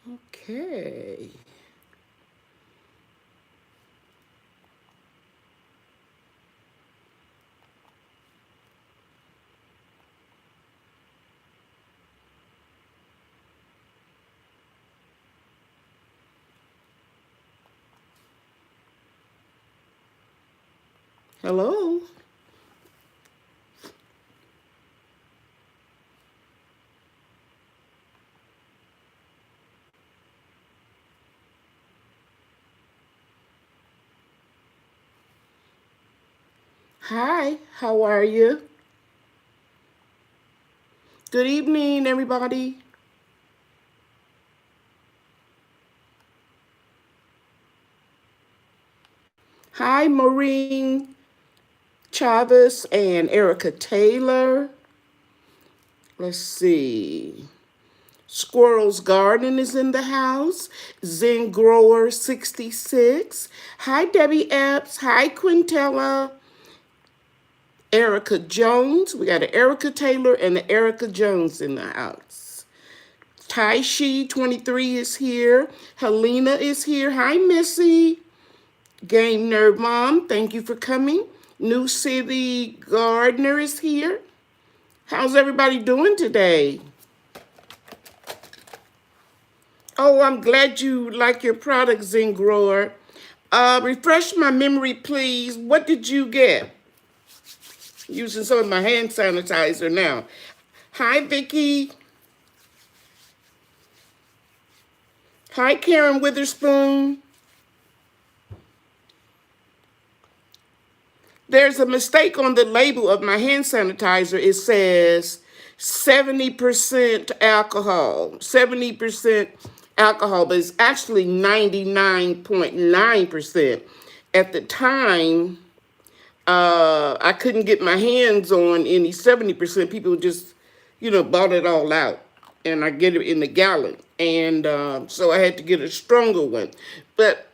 Okay. Hello. Hi, how are you? Good evening, everybody. Hi, Maureen Chavez and Erica Taylor. Let's see. Squirrel's Garden is in the house. Zen Grower 66. Hi, Debbie Epps. Hi, Quintella. Erica Jones. We got an Erica Taylor and an Erica Jones in the house. Taishi 23 is here. Helena is here. Hi, Missy. Game Nerd Mom, thank you for coming. New City Gardener is here. How's everybody doing today? Oh, I'm glad you like your product, Zen Grower. Refresh my memory, please. What did you get? Using some of my hand sanitizer now. Hi, Vicky. Hi, Karen Witherspoon. There's a mistake on the label of my hand sanitizer. It says 70% alcohol. 70% alcohol, but it's actually 99.9%. At the time, I couldn't get my hands on any 70%. People just, bought it all out. And I get it in the gallon. And so I had to get a stronger one. But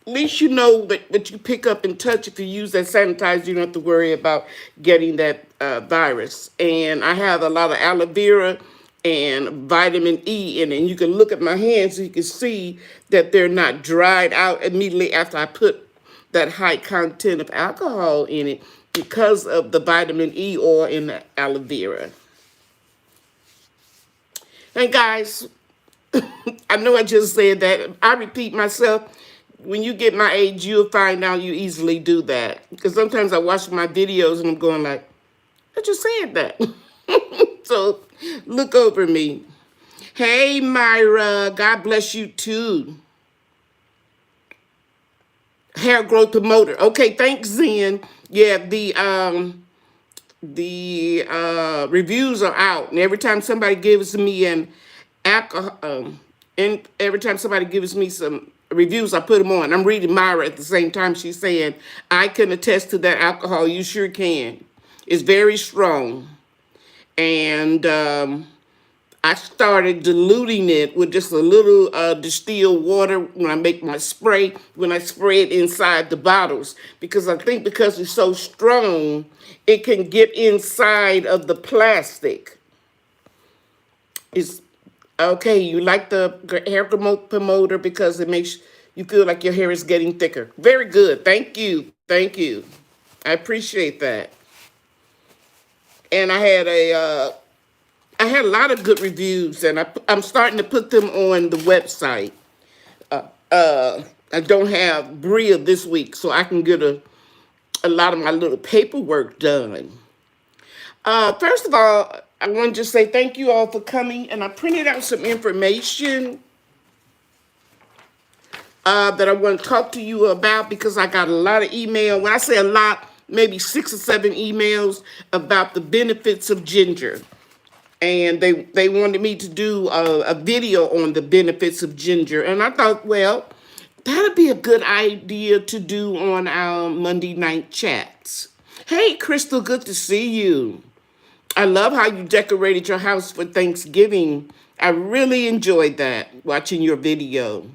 at least you know that you pick up and touch. If you use that sanitizer, you don't have to worry about getting that virus. And I have a lot of aloe vera and vitamin E in it. And you can look at my hands so you can see that they're not dried out immediately after I put that high content of alcohol in it because of the vitamin E oil in the aloe vera. And guys, I know I just said that. I repeat myself. When you get my age, you'll find out you easily do that. Because sometimes I watch my videos and I'm going like, I just said that. So look over me. Hey, Myra. God bless you too. Hair growth promoter. Okay, thanks, Zen. Yeah, the reviews are out, and every time somebody gives me an alcohol, and every time somebody gives me some reviews, I put them on. I'm reading Myra at the same time. She's saying, I can attest to that alcohol. You sure can. It's very strong. And I started diluting it with just a little distilled water when I make my spray, when I spray it inside the bottles. Because I think because it's so strong, it can get inside of the plastic. It's okay. You like the hair promoter because it makes you feel like your hair is getting thicker. Very good. Thank you. Thank you. I appreciate that. And I had a lot of good reviews, and I'm starting to put them on the website. I don't have Bria this week, so I can get a lot of my little paperwork done. First of all, I want to just say thank you all for coming, and I printed out some information that I want to talk to you about because I got a lot of email. When I say a lot, maybe 6 or 7 emails about the benefits of ginger. And they wanted me to do a video on the benefits of ginger. And I thought, well, that'd be a good idea to do on our Monday night chats. Hey, Crystal, good to see you. I love how you decorated your house for Thanksgiving. I really enjoyed that, watching your video.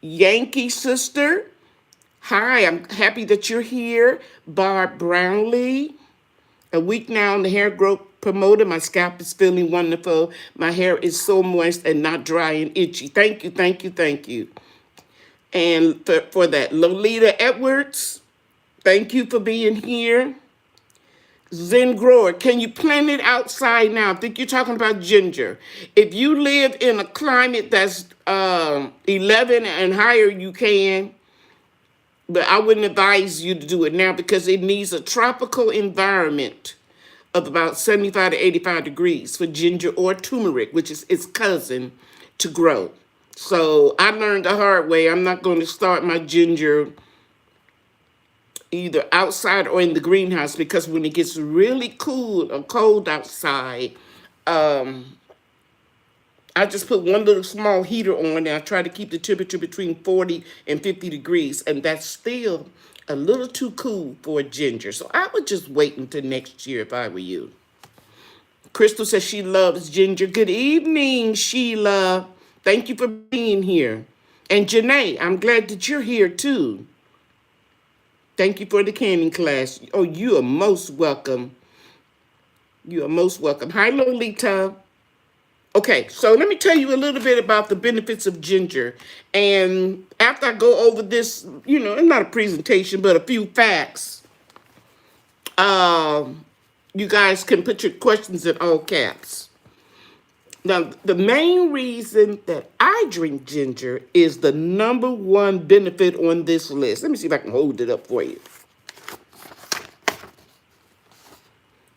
Yankee Sister, hi, I'm happy that you're here. Barb Brownlee, a week now on the hair growth promoted. My scalp is feeling wonderful. My hair is so moist and not dry and itchy. Thank you, thank you, thank you. And for that, Lolita Edwards, thank you for being here. Zen Grower, can you plant it outside now? I think you're talking about ginger. If you live in a climate that's 11 and higher, you can. But I wouldn't advise you to do it now because it needs a tropical environment of about 75 to 85 degrees for ginger or turmeric, which is its cousin, to grow. So I learned the hard way. I'm not going to start my ginger either outside or in the greenhouse because when it gets really cool or cold outside, I just put one little small heater on and I try to keep the temperature between 40 and 50 degrees, and that's still a little too cool for ginger. So I would just wait until next year if I were you. Crystal says she loves ginger. Good evening, Sheila. Thank you for being here. And Janae, I'm glad that you're here too. Thank you for the canning class. Oh, you are most welcome. You are most welcome. Hi, Lolita. Okay, so let me tell you a little bit about the benefits of ginger. And after I go over this, you know, it's not a presentation, but a few facts, you guys can put your questions in all caps. Now, the main reason that I drink ginger is the number one benefit on this list. Let me see if I can hold it up for you.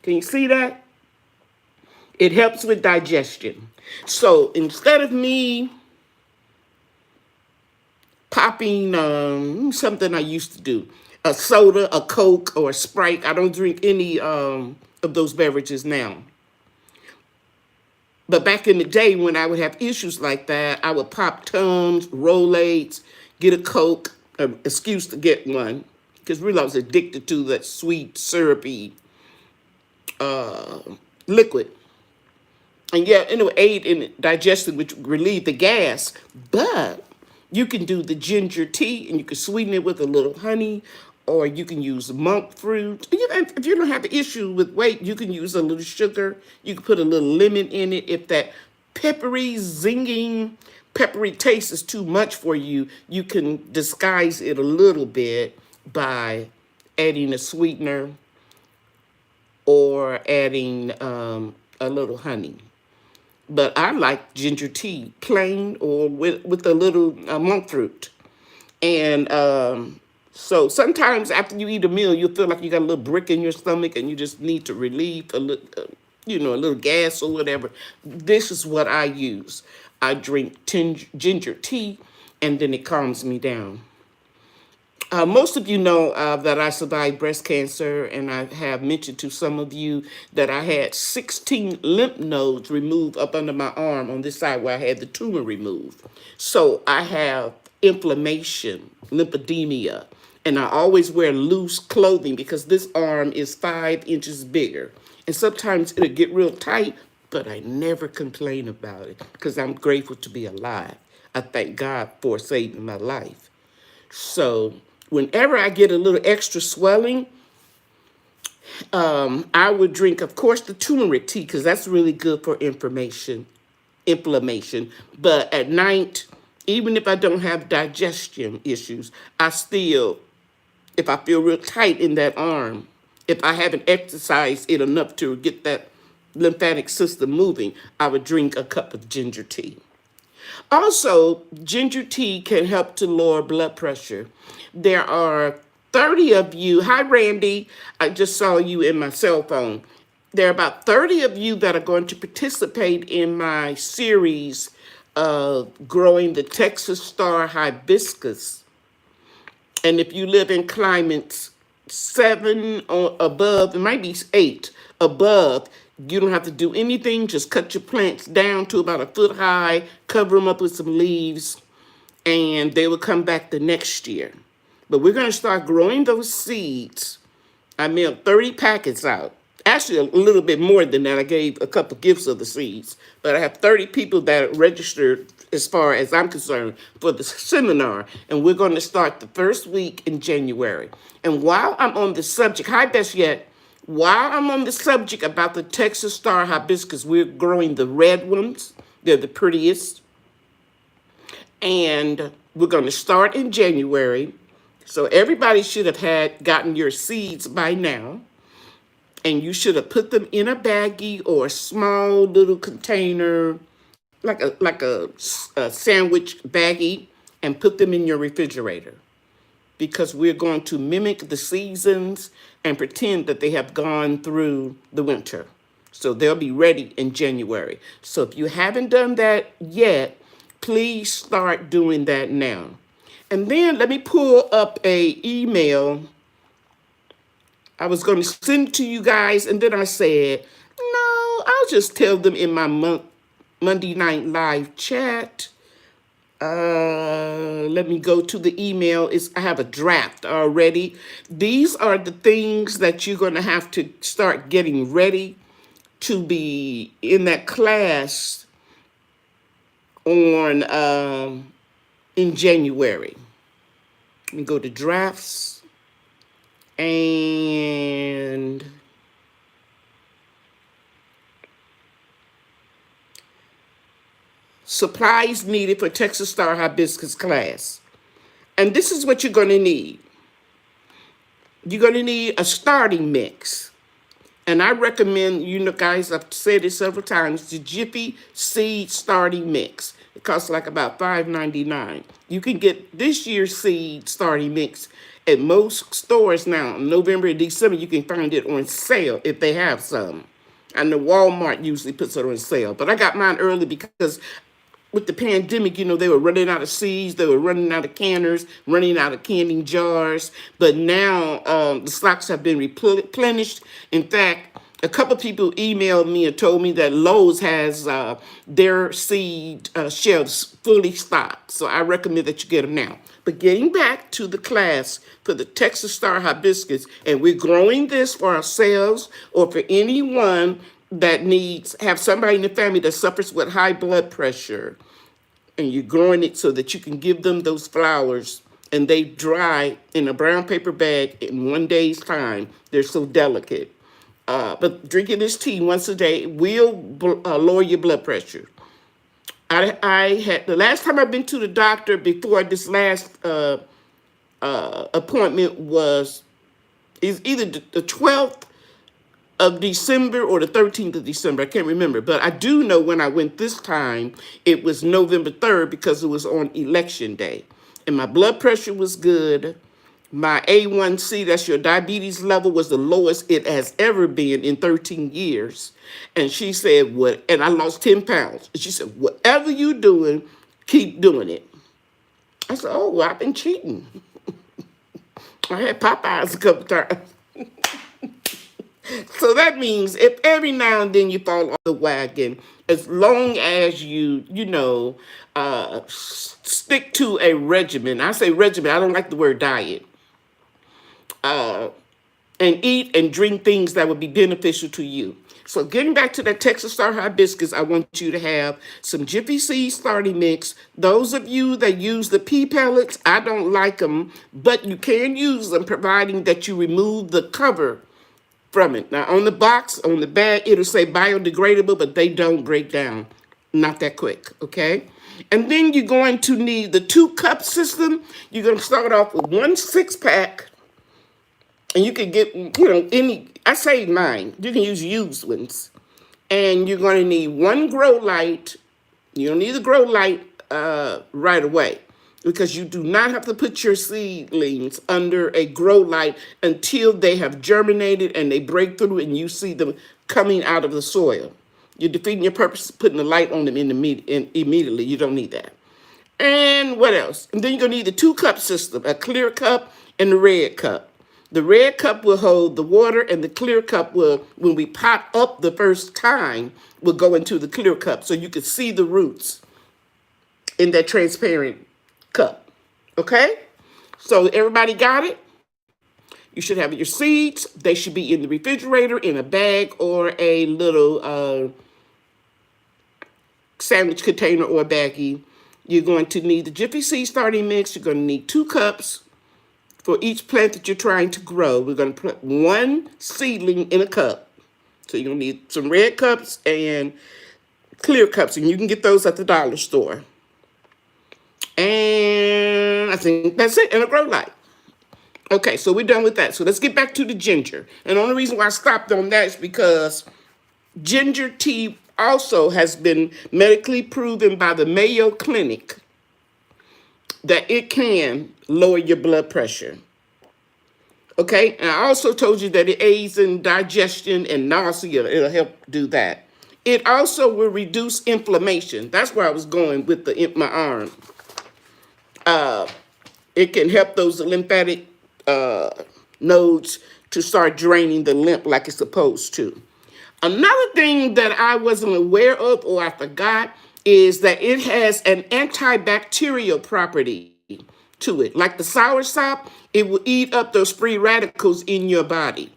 Can you see that? It helps with digestion. So instead of me popping something I used to do, a soda, a Coke, or a Sprite, I don't drink any of those beverages now. But back in the day when I would have issues like that, I would pop Tums, Rolaids, get a Coke, an excuse to get one, because really I was addicted to that sweet, syrupy liquid. And yeah, it would aid in digestion, which would relieve the gas. But you can do the ginger tea, and you can sweeten it with a little honey, or you can use monk fruit. If you don't have the issue with weight, you can use a little sugar. You can put a little lemon in it. If that peppery, zinging, peppery taste is too much for you, you can disguise it a little bit by adding a sweetener or adding a little honey. But I like ginger tea, plain or with a little monk fruit. And so sometimes after you eat a meal, you feel like you got a little brick in your stomach and you just need to relieve a little, a little gas or whatever. This is what I use. I drink ginger tea, and then it calms me down. Most of you know that I survived breast cancer, and I have mentioned to some of you that I had 16 lymph nodes removed up under my arm on this side where I had the tumor removed. So I have inflammation, lymphedema, and I always wear loose clothing because this arm is 5 inches bigger. And sometimes it'll get real tight, but I never complain about it because I'm grateful to be alive. I thank God for saving my life. So whenever I get a little extra swelling, I would drink, of course, the turmeric tea because that's really good for inflammation. But at night, even if I don't have digestion issues, I still, if I feel real tight in that arm, if I haven't exercised it enough to get that lymphatic system moving, I would drink a cup of ginger tea. Also, ginger tea can help to lower blood pressure. There are 30 of you. Hi, Randy. I just saw you in my cell phone. There are about 30 of you that are going to participate in my series of growing the Texas Star hibiscus. And if you live in climates 7 or above, it might be 8 above, you don't have to do anything. Just cut your plants down to about a foot high, cover them up with some leaves, and they will come back the next year. But we're going to start growing those seeds. I mailed 30 packets out. Actually, a little bit more than that. I gave a couple gifts of the seeds. But I have 30 people that registered, as far as I'm concerned, for the seminar. And we're going to start the first week in January. And while I'm on the subject, hi, Best Yet, While I'm on the subject about the Texas Star Hibiscus, we're growing the red ones. They're the prettiest. And we're going to start in January. So everybody should have gotten your seeds by now. And you should have put them in a baggie or a small little container, like a sandwich baggie, and put them in your refrigerator, because we're going to mimic the seasons and pretend that they have gone through the winter. So they'll be ready in January. So if you haven't done that yet, please start doing that now. And then let me pull up a email. I was going to send it to you guys, and then I said, no, I'll just tell them in my Monday Night Live chat. Let me go to the email. I have a draft already. These are the things that you're going to have to start getting ready to be in that class on in January. Let me go to drafts and supplies needed for Texas Star Hibiscus class. And this is what you're going to need. You're going to need a starting mix. And I recommend, guys, I've said it several times, the Jiffy Seed Starting Mix. It costs like about $5.99. You can get this year's seed starting mix at most stores now. In November and December, you can find it on sale if they have some. I know Walmart usually puts it on sale. But I got mine early because with the pandemic, they were running out of seeds, they were running out of canners, running out of canning jars. But now the stocks have been replenished. In fact, a couple people emailed me and told me that Lowe's has their seed shelves fully stocked. So I recommend that you get them now. But getting back to the class for the Texas Star Hibiscus, and we're growing this for ourselves or for anyone that have somebody in the family that suffers with high blood pressure, and you're growing it so that you can give them those flowers and they dry in a brown paper bag in 1 day's time. They're so delicate. But drinking this tea once a day will lower your blood pressure. I had the last time I've been to the doctor before this last appointment is either the 12th of December or the 13th of December. I can't remember. But I do know when I went this time, it was November 3rd because it was on election day. And my blood pressure was good. My A1C, that's your diabetes level, was the lowest it has ever been in 13 years. And she said, and I lost 10 pounds. And she said, whatever you're doing, keep doing it. I said, oh, well, I've been cheating. I had Popeyes a couple times. So that means if every now and then you fall off the wagon, as long as you stick to a regimen. I say regimen, I don't like the word diet. And eat and drink things that would be beneficial to you. So getting back to that Texas Star Hibiscus, I want you to have some Jiffy Seed starting mix. Those of you that use the pea pellets, I don't like them, but you can use them providing that you remove the cover from it. Now on the box, on the bag, it'll say biodegradable, but they don't break down. Not that quick, okay? And then you're going to need the 2-cup system. You're going to start off with 1 6-pack. And you can get, I saved mine. You can use used ones. And you're going to need 1 grow light. You don't need the grow light right away, because you do not have to put your seedlings under a grow light until they have germinated and they break through and you see them coming out of the soil. You're defeating your purpose of putting the light on them immediately. You don't need that. And what else? And then you're going to need the 2-cup system, a clear cup and a red cup. The red cup will hold the water, and the clear cup will, when we pot up the first time, will go into the clear cup so you can see the roots in that transparent cup. Okay? So everybody got it? You should have your seeds. They should be in the refrigerator in a bag or a little sandwich container or a baggie. You're going to need the Jiffy Seed starting mix. You're going to need 2 cups for each plant that you're trying to grow. We're going to put one seedling in a cup. So you're going to need some red cups and clear cups, and you can get those at the dollar store. And I think that's it, and a grow light. Okay, so we're done with that. So let's get back to the ginger. And the only reason why I stopped on that is because ginger tea also has been medically proven by the Mayo Clinic that it can lower your blood pressure. Okay, and I also told you that it aids in digestion and nausea. It'll help do that. It also will reduce inflammation. That's where I was going with my arm. It can help those lymphatic nodes to start draining the lymph like it's supposed to. Another thing that I wasn't aware of or I forgot is that it has an antibacterial property to it. Like the soursop, it will eat up those free radicals in your body.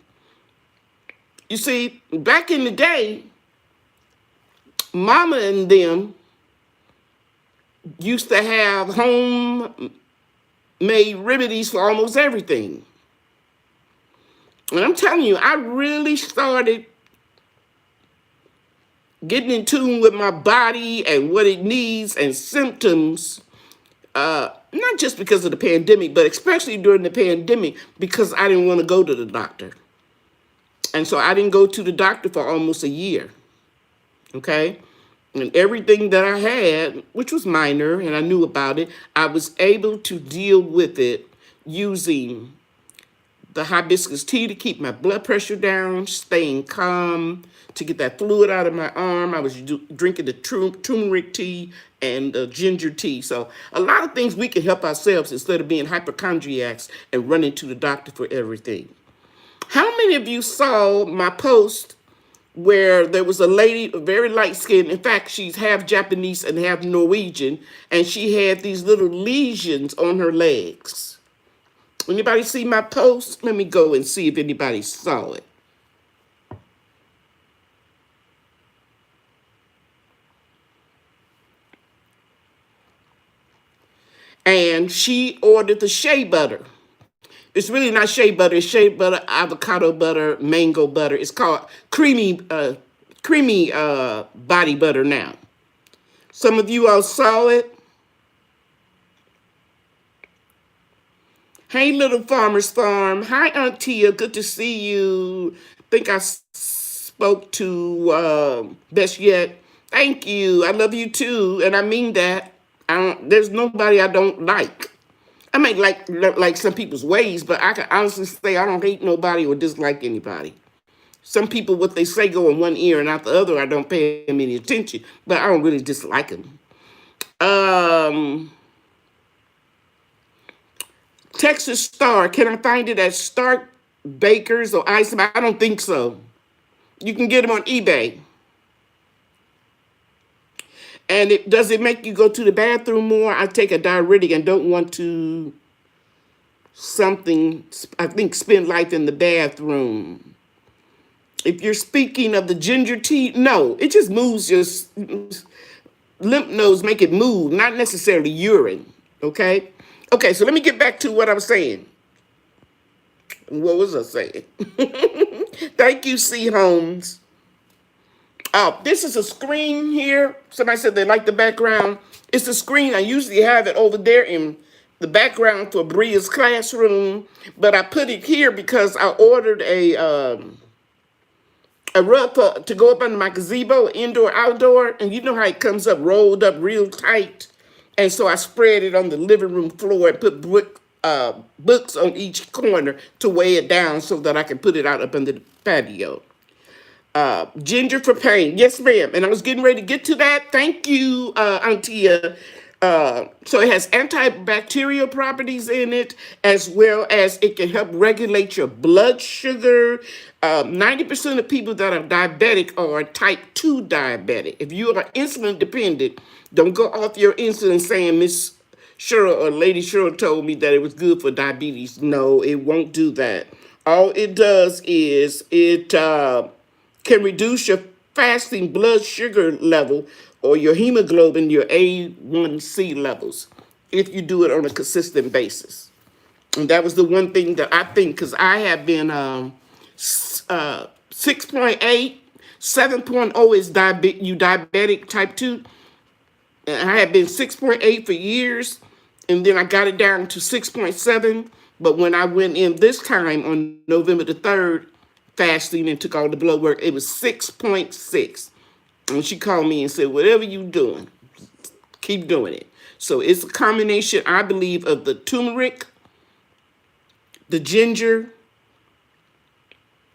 You see, back in the day, Mama and them used to have homemade remedies for almost everything. And I'm telling you, I really started getting in tune with my body and what it needs and symptoms, not just because of the pandemic, but especially during the pandemic, because I didn't want to go to the doctor. And so I didn't go to the doctor for almost a year, okay? And everything that I had, which was minor, and I knew about it, I was able to deal with it using the hibiscus tea to keep my blood pressure down, staying calm, to get that fluid out of my arm. I was drinking the turmeric tea and ginger tea. So a lot of things we can help ourselves instead of being hypochondriacs and running to the doctor for everything. How many of you saw my post where there was a lady, very light skinned, in fact, she's half Japanese and half Norwegian, and she had these little lesions on her legs? Anybody see my post? Let me go and see if anybody saw it. And she ordered the shea butter. It's really not shea butter. It's shea butter, avocado butter, mango butter. It's called creamy body butter now. Some of you all saw it. Hey, Little Farmer's Farm. Hi, Aunt Tia. Good to see you. Think I spoke to Best Yet. Thank you. I love you too, and I mean that. There's nobody I don't like. I may like some people's ways, but I can honestly say I don't hate nobody or dislike anybody. Some people, what they say go in one ear and out the other. I don't pay them any attention, but I don't really dislike them. Texas Star. Can I find it at Stark Bakers or Ice? I don't think so. You can get them on eBay. And does it make you go to the bathroom more? I take a diuretic and don't want to spend life in the bathroom. If you're speaking of the ginger tea, no, it just moves your lymph nodes, make it move, not necessarily urine, okay? Okay, so let me get back to what I was saying. What was I saying? Thank you, C. Holmes. Oh, this is a screen here. Somebody said they like the background. It's a screen. I usually have it over there in the background for Bria's classroom, but I put it here because I ordered a rug to go up under my gazebo, indoor, outdoor, and you know how it comes up rolled up real tight. And so I spread it on the living room floor and put books on each corner to weigh it down so that I can put it out up under the patio. Ginger for pain. Yes, ma'am. And I was getting ready to get to that. Thank you, Auntia. So it has antibacterial properties in it, as well as it can help regulate your blood sugar. 90% of people that are diabetic are type 2 diabetic. If you are insulin dependent, don't go off your insulin saying Miss Cheryl or Lady Cheryl told me that it was good for diabetes. No, it won't do that. All it does is it can reduce your fasting blood sugar level or your hemoglobin, your A1C levels, if you do it on a consistent basis. And that was the one thing that I think, because I have been 6.8, 7.0 is diabetic type 2. And I had been 6.8 for years, and then I got it down to 6.7. But when I went in this time on November the 3rd, fasting and took all the blood work, it was 6.6. And she called me and said, whatever you doing, keep doing it. So it's a combination, I believe, of the turmeric, the ginger,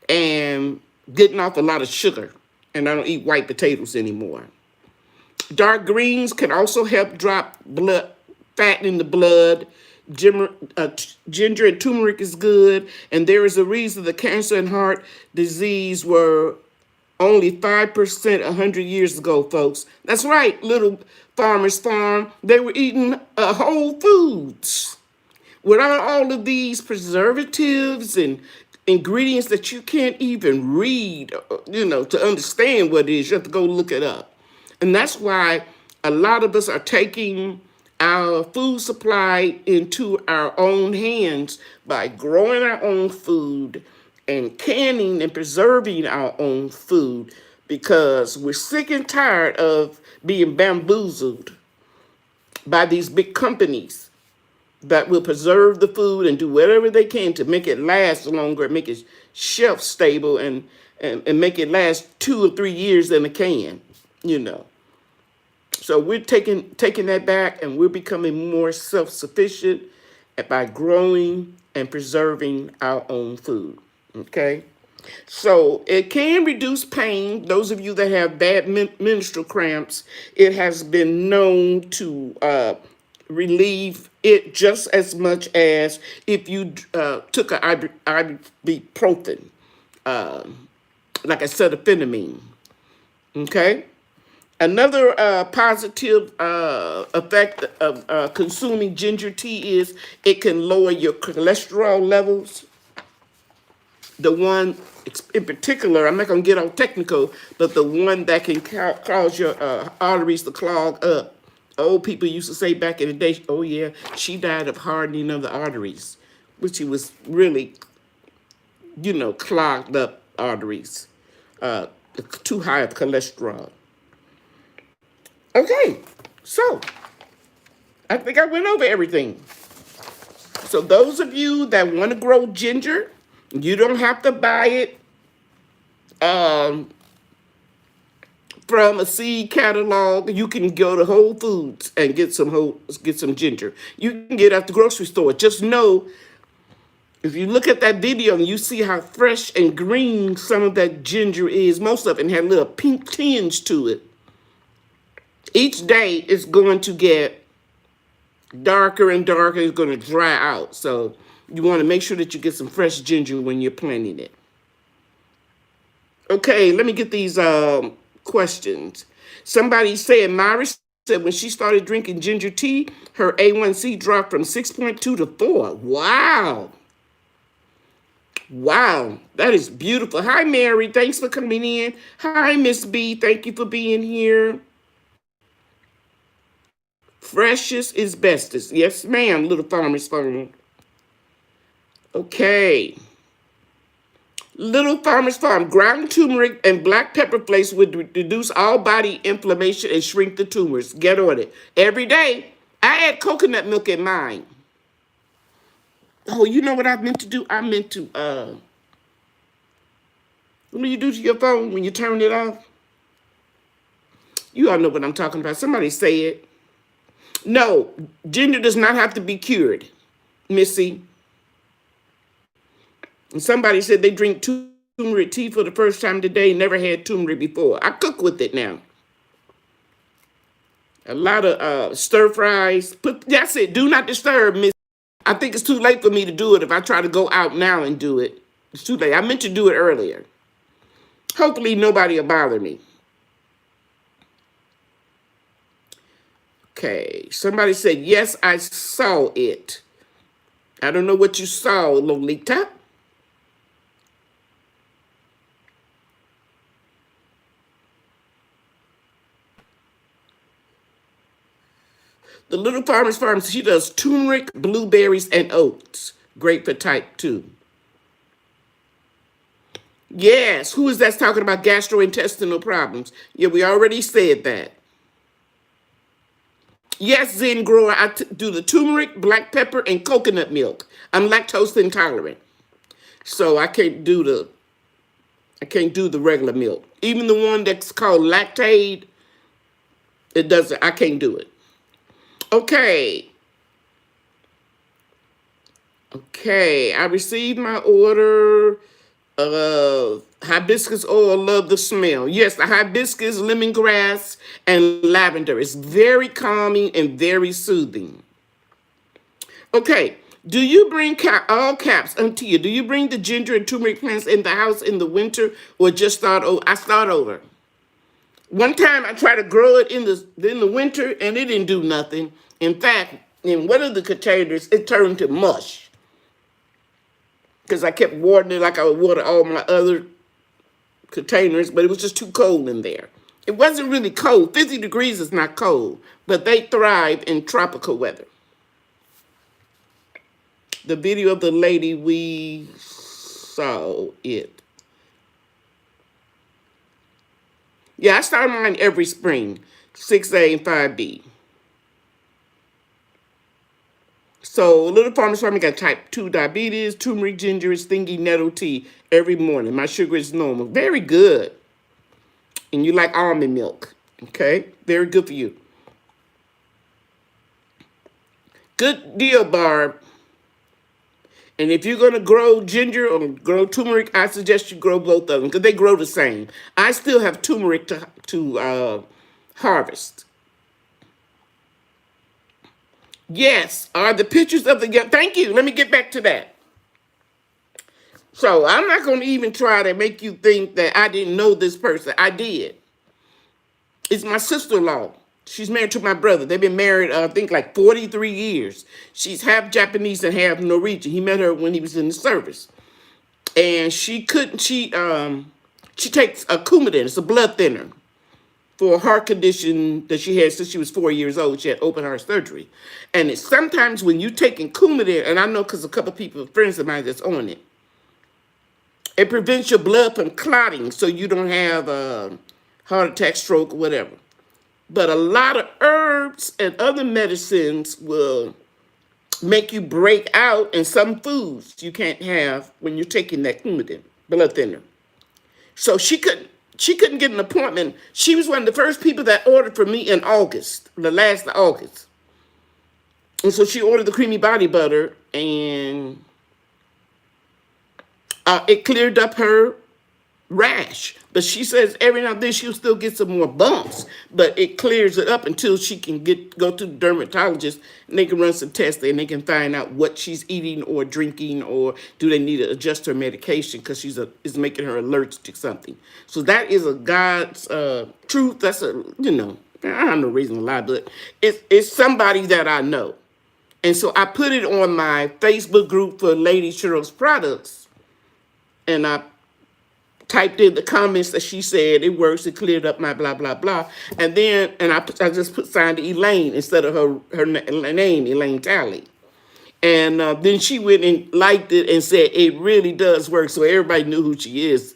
and getting off a lot of sugar. And I don't eat white potatoes anymore. Dark greens can also help drop blood fat in the blood. Ginger and turmeric is good. And there is a reason the cancer and heart disease were only 5% 100 years ago, folks. That's right, Little Farmer's Farm. They were eating whole foods without all of these preservatives and ingredients that you can't even read, to understand what it is. You have to go look it up. And that's why a lot of us are taking our food supply into our own hands by growing our own food and canning and preserving our own food, because we're sick and tired of being bamboozled by these big companies that will preserve the food and do whatever they can to make it last longer, make it shelf stable, and make it last 2 or 3 years in a can. So we're taking that back, and we're becoming more self-sufficient by growing and preserving our own food. Okay? So it can reduce pain. Those of you that have bad menstrual cramps, it has been known to relieve it just as much as if you took an ibuprofen, like acetaminophen. Okay? Another positive effect of consuming ginger tea is it can lower your cholesterol levels. The one in particular, I'm not going to get all technical, but the one that can cause your arteries to clog up. Old people used to say back in the day, oh yeah, she died of hardening of the arteries, which it was really, clogged up arteries, too high of cholesterol. Okay, so I think I went over everything. So those of you that want to grow ginger, you don't have to buy it from a seed catalog. You can go to Whole Foods and get some ginger. You can get it at the grocery store. Just know, if you look at that video and you see how fresh and green some of that ginger is, most of it had a little pink tinge to it. Each day it's going to get darker and darker. It's going to dry out. So you want to make sure that you get some fresh ginger when you're planting it. Okay, let me get these questions. Somebody said, Myra said when she started drinking ginger tea, her A1C dropped from 6.2 to 4. Wow. Wow, that is beautiful. Hi, Mary. Thanks for coming in. Hi, Miss B. Thank you for being here. Freshest is bestest. Yes, ma'am, Little Farmer's Farm. Okay. Little Farmer's Farm. Ground turmeric and black pepper flakes would reduce all body inflammation and shrink the tumors. Get on it. Every day, I add coconut milk in mine. Oh, you know what I meant to do? I meant to, what do you do to your phone when you turn it off? You all know what I'm talking about. Somebody say it. No, ginger does not have to be cured, Missy. And somebody said they drink turmeric tea for the first time today, never had turmeric before. I cook with it now. A lot of stir fries. That's it. Do not disturb, Miss. I think it's too late for me to do it if I try to go out now and do it. It's too late. I meant to do it earlier. Hopefully nobody will bother me. Okay, somebody said, yes, I saw it. I don't know what you saw, Lolita. The Little Farmer's Farm, she does turmeric, blueberries, and oats. Great for type 2. Yes, who is that talking about gastrointestinal problems? Yeah, we already said that. Yes, Zen grower, do the turmeric, black pepper, and coconut milk. I'm lactose intolerant, so I can't do the regular milk. Even the one that's called Lactaid, it doesn't. I can't do it. Okay. Okay, I received my order of hibiscus oil. Love the smell. Yes, the hibiscus, lemongrass, and lavender is very calming and very soothing. Okay, do you bring all caps unto you? Do you bring the ginger and turmeric plants in the house in the winter, or just start over? I start over. One time I tried to grow it in the winter and it didn't do nothing. In fact, in one of the containers, it turned to mush because I kept watering it like I would water all my other containers, but it was just too cold in there. It wasn't really cold. 50 degrees is not cold, but they thrive in tropical weather. The video of the lady, we saw it. Yeah, I start mine every spring, 6A and 5B. So, Little Farmer's Farm got type 2 diabetes, turmeric, ginger, stingy nettle tea every morning. My sugar is normal. Very good. And you like almond milk. Okay? Very good for you. Good deal, Barb. And if you're going to grow ginger or grow turmeric, I suggest you grow both of them because they grow the same. I still have turmeric to harvest. Yes, are the pictures of the... Thank you. Let me get back to that. So I'm not going to even try to make you think that I didn't know this person. I did. It's my sister-in-law. She's married to my brother. They've been married, I think, like 43 years. She's half Japanese and half Norwegian. He met her when he was in the service. And she takes a Coumadin. It's a blood thinner for a heart condition that she had since she was 4 years old. She had open heart surgery. And it's sometimes when you're taking Coumadin, and I know because a couple of people, friends of mine that's on it, it prevents your blood from clotting so you don't have a heart attack, stroke, or whatever. But a lot of herbs and other medicines will make you break out, and some foods you can't have when you're taking that Coumadin, blood thinner. So she couldn't get an appointment. She was one of the first people that ordered for me in August, the last of August. And so she ordered the creamy body butter, and it cleared up her rash. But she says every now and then she'll still get some more bumps, but it clears it up until she can go to the dermatologist and they can run some tests and they can find out what she's eating or drinking, or do they need to adjust her medication because is making her allergic to something. So that is a God's truth. That's I have no reason to lie, but it's somebody that I know. And so I put it on my Facebook group for Lady Cheryl's products, and I typed in the comments that she said it works, it cleared up my blah blah blah, and then I just signed Elaine instead of her name, Elaine Talley, and then she went and liked it and said it really does work. So everybody knew who she is,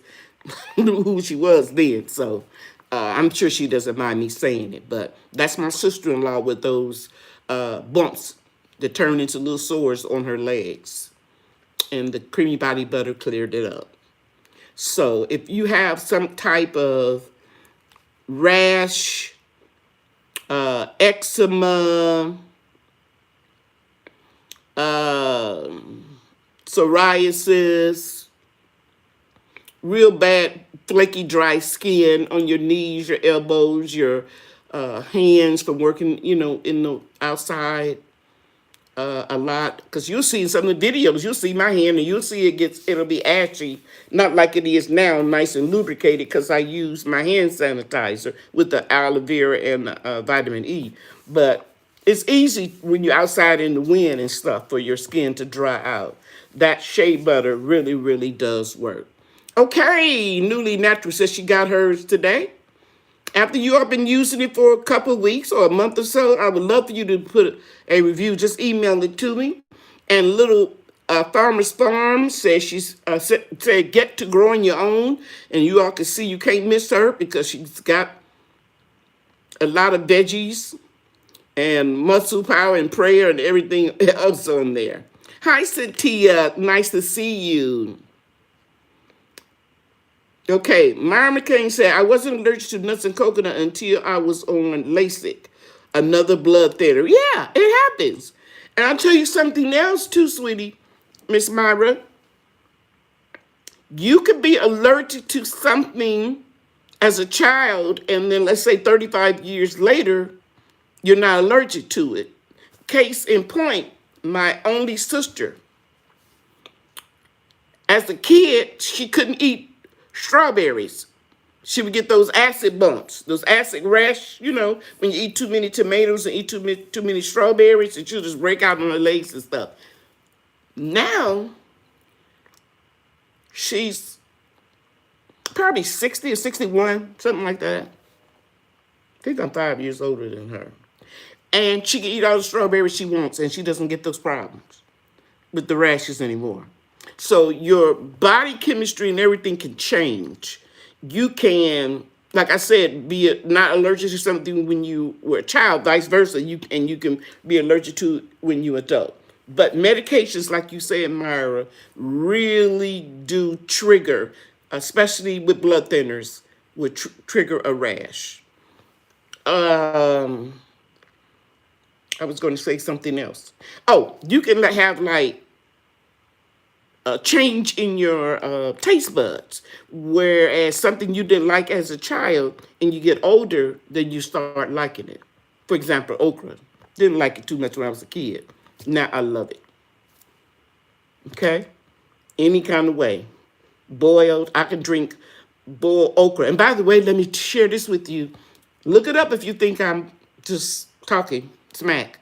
knew who she was then. So I'm sure she doesn't mind me saying it, but that's my sister-in-law with those bumps that turn into little sores on her legs, and the creamy body butter cleared it up. So if you have some type of rash, eczema, psoriasis, real bad flaky dry skin on your knees, your elbows, your hands from working, in the outside, a lot, because you'll see some of the videos, you'll see my hand and you'll see it'll be ashy, not like it is now, nice and lubricated, because I use my hand sanitizer with the aloe vera and vitamin E. But it's easy when you're outside in the wind and stuff for your skin to dry out. That shea butter really, really does work. Okay, Newly Natural says she got hers today. After you have been using it for a couple of weeks or a month or so, I would love for you to put a review. Just email it to me. And Little Farmer's Farm says said get to growing your own, and you all can see you can't miss her because she's got a lot of veggies and muscle power and prayer and everything else on there. Hi, Satia. Nice to see you. Okay, Myra McCain said, I wasn't allergic to nuts and coconut until I was on LASIK, another blood thinner. Yeah, it happens. And I'll tell you something else too, sweetie, Miss Myra. You could be allergic to something as a child, and then let's say 35 years later, you're not allergic to it. Case in point, my only sister, as a kid, she couldn't eat strawberries. She would get those acid bumps, those acid rash, when you eat too many tomatoes and eat too many strawberries, and she'll just break out on her legs and stuff. Now, she's probably 60 or 61, something like that. I think I'm 5 years older than her. And she can eat all the strawberries she wants, and she doesn't get those problems with the rashes anymore. So your body chemistry and everything can change. You can, like I said, be not allergic to something when you were a child, vice versa. You can be allergic to it when you're adult. But medications, like you said, Myra, really do trigger, especially with blood thinners, would trigger a rash. I was going to say something else. Oh, you can have like a change in your taste buds, whereas something you didn't like as a child and you get older, then you start liking it. For example, okra. Didn't like it too much when I was a kid. Now I love it. Okay? Any kind of way. Boiled, I can drink boiled okra. And by the way, let me share this with you. Look it up if you think I'm just talking smack.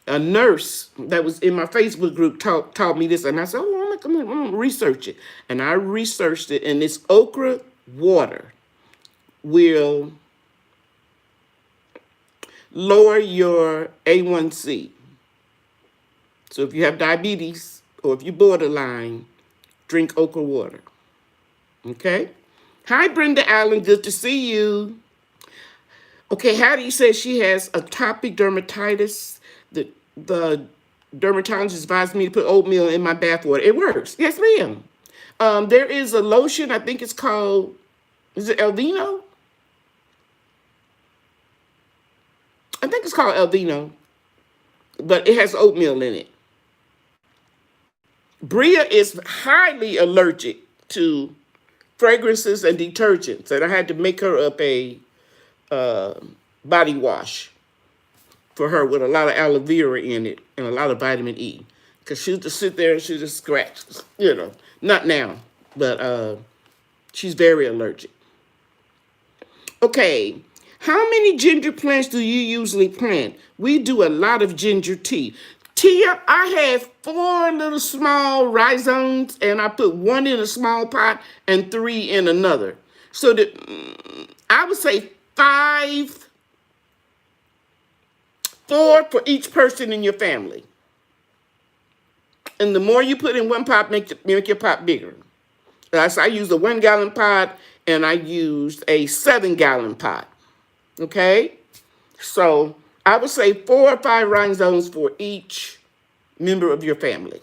A nurse that was in my Facebook group taught me this, and I said, oh, I'm going to research it. And I researched it, and this okra water will lower your A1C. So if you have diabetes or if you're borderline, drink okra water. Okay? Hi, Brenda Allen. Good to see you. Okay, Hattie says she has atopic dermatitis. The dermatologist advised me to put oatmeal in my bath water. It works. Yes, ma'am. There is a lotion, I think it's called, is it Elvino? I think it's called Elvino, but it has oatmeal in it. Bria is highly allergic to fragrances and detergents, and I had to make her up a body wash for her with a lot of aloe vera in it and a lot of vitamin E. Because she'll just sit there and she'll just scratch, Not now, but she's very allergic. Okay, how many ginger plants do you usually plant? We do a lot of ginger tea. Tia, I have 4 little small rhizomes, and I put 1 in a small pot and 3 in another. So that I would say 4 for each person in your family. And the more you put in one pot, make your pot bigger. So I used a 1-gallon pot, and I used a 7-gallon pot. Okay? So I would say 4 or 5 rhizomes for each member of your family.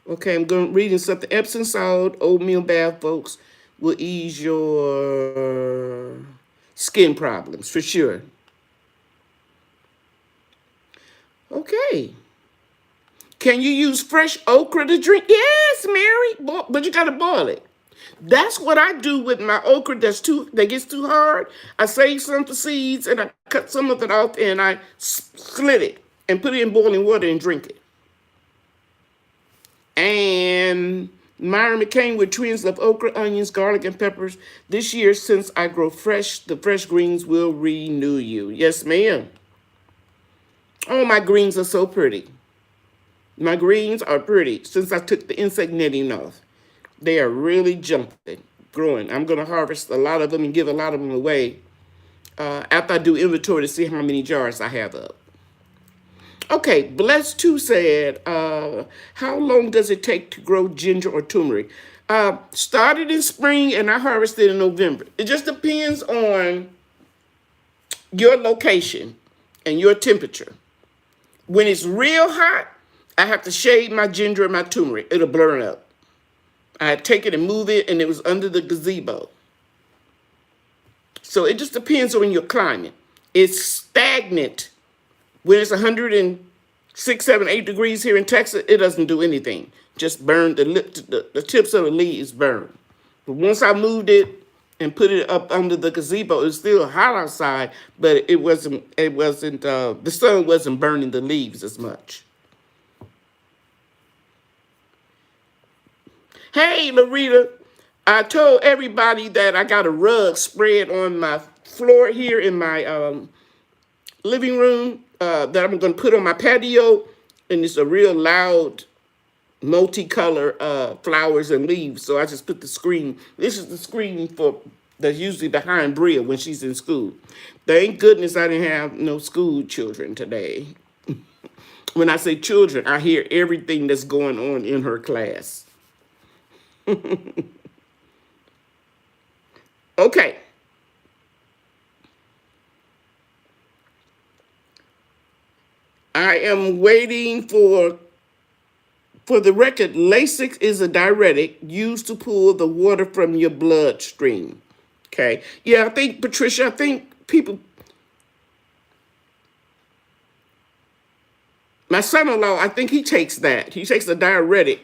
Okay, I'm reading something. Epsom salt, oatmeal bath, folks, will ease your skin problems, for sure. Okay. Can you use fresh okra to drink? Yes, Mary, but you got to boil it. That's what I do with my okra that gets too hard. I save some for seeds, and I cut some of it off, and I slit it and put it in boiling water and drink it. And Myra McCain with twins of okra, onions, garlic, and peppers. This year, since I grow fresh, the fresh greens will renew you. Yes, ma'am. Oh, my greens are so pretty. My greens are pretty since I took the insect netting off. They are really jumping. growing. I'm going to harvest a lot of them and give a lot of them away after I do inventory to see how many jars I have up. Okay, Blessed 2 said, how long does it take to grow ginger or turmeric? Started in spring and I harvested in November. It just depends on your location and your temperature. When it's real hot, I have to shade my ginger and my turmeric. It'll burn up. I take it and move it, and it was under the gazebo. So it just depends on your climate. It's stagnant. When it's 106, 7, 8 degrees here in Texas, it doesn't do anything. Just burn the tips of the leaves burn. But once I moved it and put it up under the gazebo, it was still hot outside, but it wasn't the sun wasn't burning the leaves as much. Hey, Larita, I told everybody that I got a rug spread on my floor here in my living room that I'm going to put on my patio, and it's a real loud multicolor flowers and leaves. So I just put the screen. This is the screen that's usually behind Bria when she's in school. Thank goodness I didn't have no school children today. When I say children, I hear everything that's going on in her class. Okay. I am waiting for the record. Lasix is a diuretic used to pull the water from your bloodstream. Okay. Yeah, I think, Patricia, I think people, my son-in-law, I think he takes that. He takes a diuretic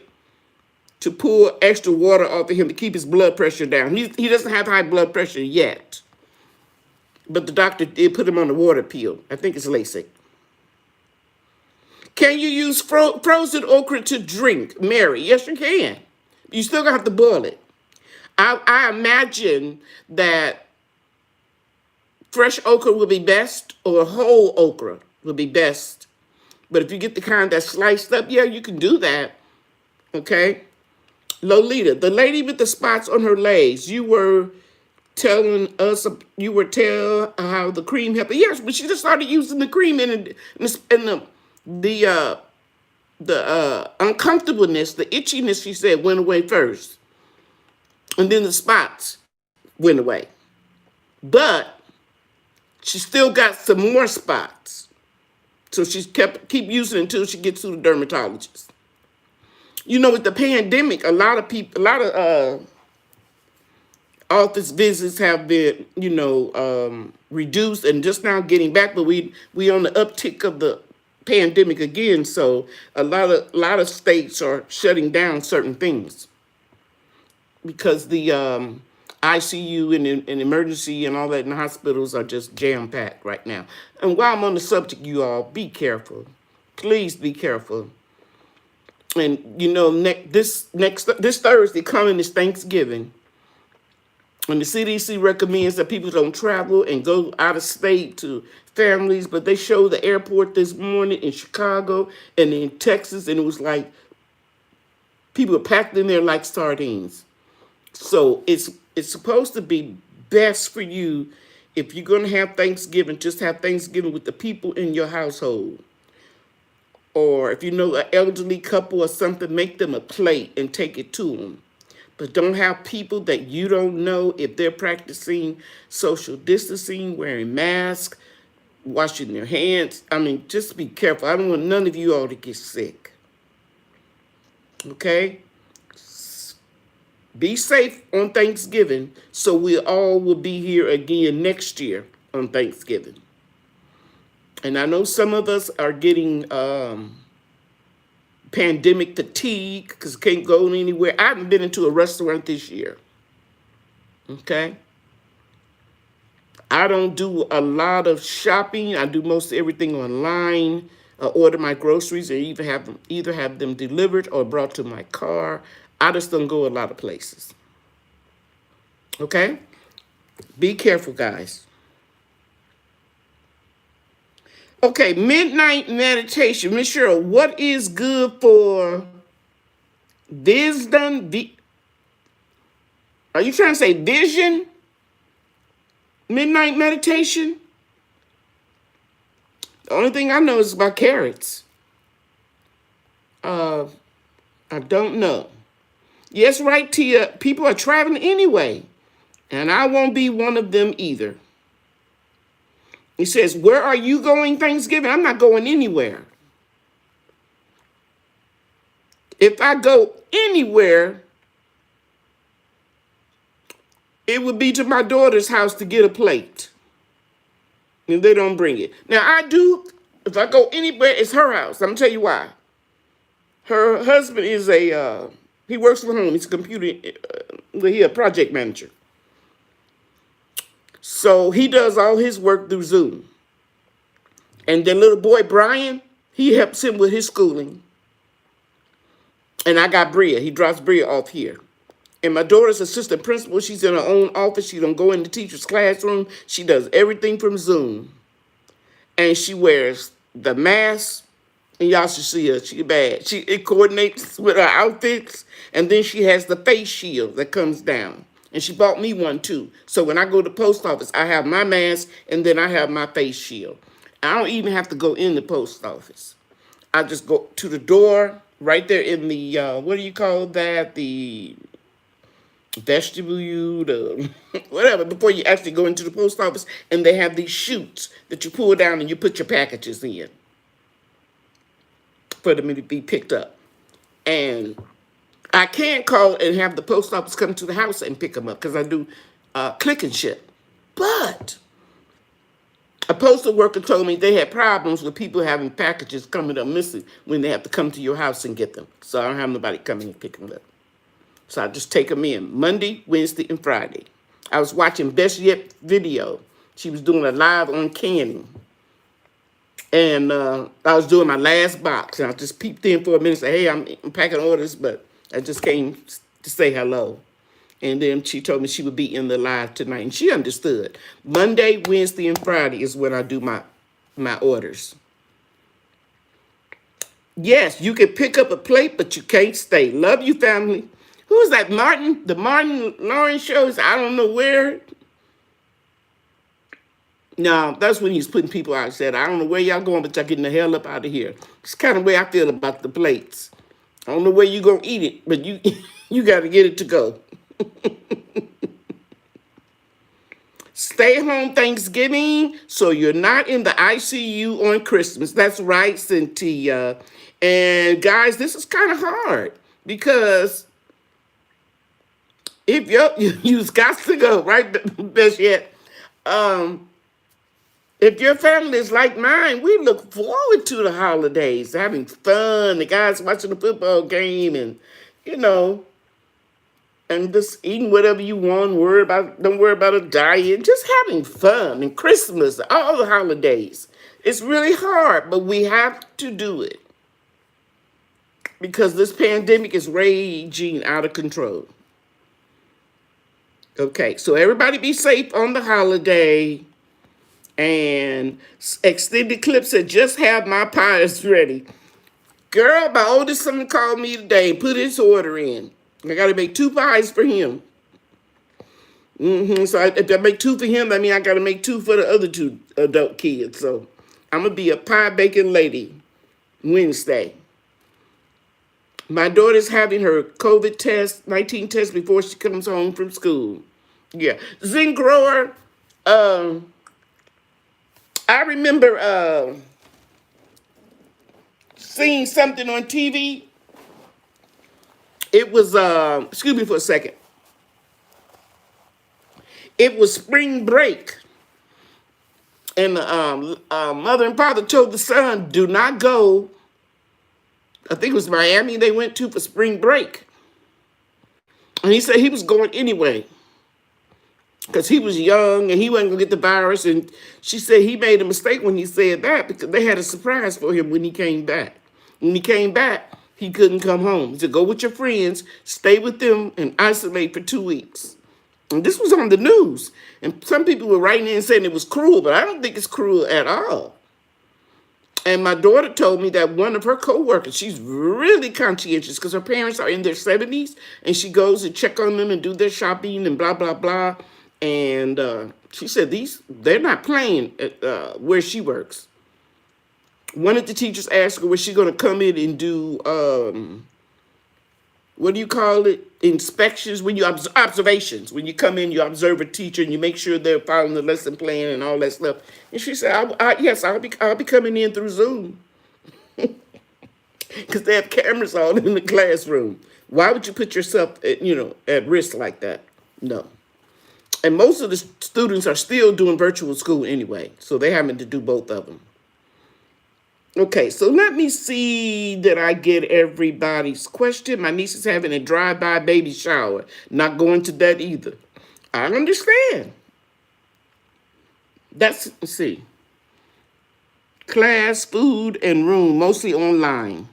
to pull extra water off of him to keep his blood pressure down. He doesn't have high blood pressure yet, but the doctor did put him on the water pill. I think it's Lasix. Can you use frozen okra to drink, Mary? Yes, you can. You still gonna have to boil it. I imagine that fresh okra will be best, or whole okra will be best. But if you get the kind that's sliced up, yeah, you can do that. Okay. Lolita, the lady with the spots on her legs, you were telling us, how the cream helped. Yes, but she just started using the cream, and the uncomfortableness, the itchiness, she said, went away first. And then the spots went away. But she still got some more spots. So she keep using it until she gets to the dermatologist. You know, with the pandemic, a lot of office visits have been, reduced and just now getting back, but we on the uptick of the pandemic again, so a lot of states are shutting down certain things because the ICU and emergency and all that in the hospitals are just jam-packed right now. And while I'm on the subject, you all, be careful. Please be careful. And this Thursday coming is Thanksgiving. And the CDC recommends that people don't travel and go out of state to families, but they showed the airport this morning in Chicago and in Texas, and it was like people were packed in there like sardines. So it's supposed to be best for you, if you're going to have Thanksgiving, just have Thanksgiving with the people in your household. Or if you know an elderly couple or something, make them a plate and take it to them. But don't have people that you don't know if they're practicing social distancing, wearing masks, washing their hands. I mean, just be careful. I don't want none of you all to get sick. Okay? Be safe on Thanksgiving, so we all will be here again next year on Thanksgiving. And I know some of us are getting pandemic fatigue because can't go anywhere. I haven't been into a restaurant this year. Okay? I don't do a lot of shopping. I do most everything online. I order my groceries and either have them delivered or brought to my car. I just don't go a lot of places. Okay? Be careful, guys. Okay, midnight meditation. Miss Cheryl, what is good for wisdom? Are you trying to say vision? Midnight meditation? The only thing I know is about carrots. I don't know. Yes, right, Tia. People are traveling anyway. And I won't be one of them either. He says, where are you going Thanksgiving? I'm not going anywhere. If I go anywhere, it would be to my daughter's house to get a plate. And they don't bring it. Now, I do, if I go anywhere, it's her house. I'm going to tell you why. Her husband is he works from home. He's a he's a project manager. So he does all his work through Zoom. And then little boy, Brian, he helps him with his schooling. And I got Bria. He drops Bria off here. And my daughter's assistant principal. She's in her own office. She don't go in the teacher's classroom. She does everything from Zoom. And she wears the mask. And y'all should see her. She bad. It coordinates with her outfits. And then she has the face shield that comes down. And she bought me one too. So when I go to the post office, I have my mask and then I have my face shield. I don't even have to go in the post office. I just go to the door right there in the, what do you call that? The vestibule, the whatever, before you actually go into the post office. And they have these chutes that you pull down and you put your packages in for them to be picked up. And I can't call and have the post office come to the house and pick them up because I do click and ship. But a postal worker told me they had problems with people having packages coming up missing when they have to come to your house and get them. So I don't have nobody coming and pick them up. So I just take them in Monday, Wednesday, and Friday. I was watching Best Yet video. She was doing a live on canning. And I was doing my last box. And I just peeped in for a minute and said, hey, I'm packing orders, but I just came to say hello. And then she told me she would be in the live tonight. And she understood. Monday, Wednesday, and Friday is when I do my orders. Yes, you can pick up a plate, but you can't stay. Love you, family. Who is that, Martin? The Martin Lawrence shows, I don't know where. No, that's when he's putting people out. He said, I don't know where y'all going, but y'all getting the hell up out of here. It's kind of the way I feel about the plates. I don't know where you going to eat it, but you you got to get it to go. Stay home Thanksgiving so you're not in the ICU on Christmas. That's right, Cynthia. And guys, this is kind of hard because if you've got to go, right? Best yet. If your family is like mine, we look forward to the holidays, having fun, the guys watching the football game and, and just eating whatever you want, don't worry about a diet, just having fun and Christmas, all the holidays. It's really hard, but we have to do it because this pandemic is raging out of control. Okay, so everybody be safe on the holiday. And Extended Clip said, just have my pies ready. Girl, my oldest son called me today and put his order in. I got to make 2 pies for him. So if I make 2 for him, I mean I got to make 2 for the other 2 adult kids. So I'm going to be a pie baking lady Wednesday. My daughter's having her COVID-19 test before she comes home from school. Yeah. Zen Grower, I remember seeing something on TV. It was, excuse me for a second. It was spring break. And mother and father told the son, do not go. I think it was Miami they went to for spring break. And he said he was going anyway. Because he was young and he wasn't going to get the virus. And she said he made a mistake when he said that because they had a surprise for him when he came back. When he came back, he couldn't come home. He said, go with your friends, stay with them, and isolate for 2 weeks. And this was on the news. And some people were writing in saying it was cruel, but I don't think it's cruel at all. And my daughter told me that one of her coworkers, she's really conscientious because her parents are in their 70s, and she goes and check on them and do their shopping and blah, blah, blah. And she said they're not playing at, where she works. One of the teachers asked her, was she going to come in and do, what do you call it? Inspections, when you observations. When you come in, you observe a teacher and you make sure they're following the lesson plan and all that stuff. And she said, yes, I'll be coming in through Zoom. Because they have cameras all in the classroom. Why would you put yourself at risk like that? No. And most of the students are still doing virtual school anyway. So they're having to do both of them. Okay, so let me see that I get everybody's question. My niece is having a drive-by baby shower. Not going to that either. I understand. Let's see. Class, food, and room, mostly online.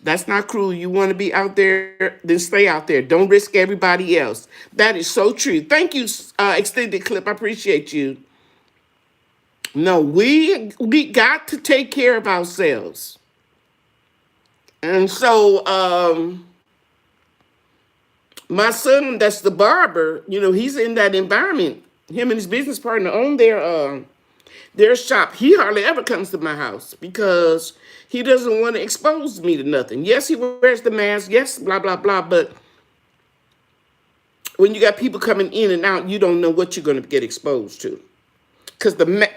That's not cruel. You want to be out there, then stay out there. Don't risk everybody else. That is so true. Thank you, Extended Clip. I appreciate you. No, we got to take care of ourselves. And so my son, that's the barber, he's in that environment. Him and his business partner own their shop. He hardly ever comes to my house because he doesn't want to expose me to nothing. Yes, he wears the mask. Yes, blah, blah, blah. But when you got people coming in and out, you don't know what you're going to get exposed to. Because wearing